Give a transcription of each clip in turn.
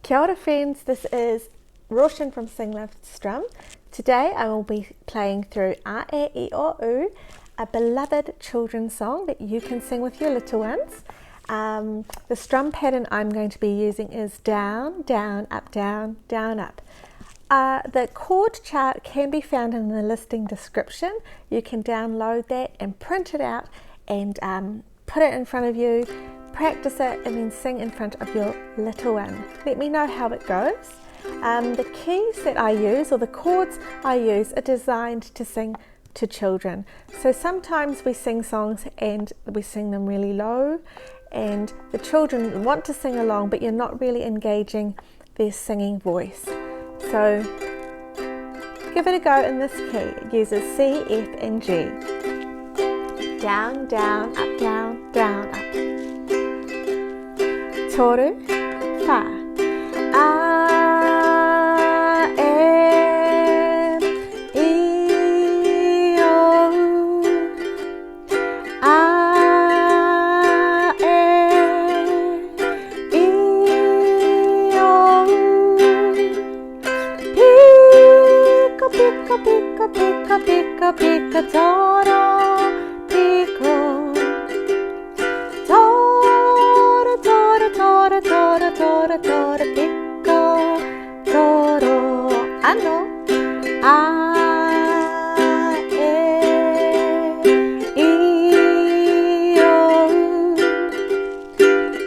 Kia ora friends, this is Roshan from Sing Lift Strum. Today I will be playing through AEIOU, a beloved children's song that you can sing with your little ones. The strum pattern I'm going to be using is down, down, up, down, down, up. The chord chart can be found in the listing description. You can download that and print it out and put it in front of you, practice it and then sing in front of your little one. Let me know how it goes. The keys that I use, or the chords I use, are designed to sing to children. So sometimes we sing songs and we sing them really low and the children want to sing along but you're not really engaging their singing voice. So give it a go in this key. It uses C, F and G. Down, down, up, down, down, up. Toru, fa. A, E, I, O. A, E, I, O. Pico, pico, pico, pico, pico, pico, toro, pico. Toro, toro, toro, toro, pico, toro, ano, a, e, I, o,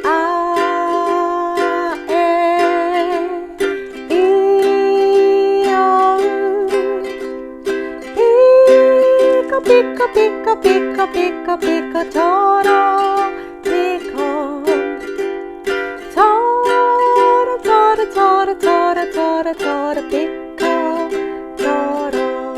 a, e, I, o, pico, pico, pico, pico, pico, toro, pico. Toro, toro, toro, toro, pico, toro.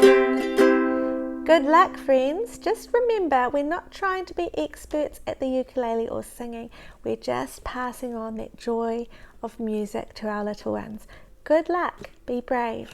Good luck, friends. Just remember, we're not trying to be experts at the ukulele or singing. We're just passing on that joy of music to our little ones. Good luck. Be brave.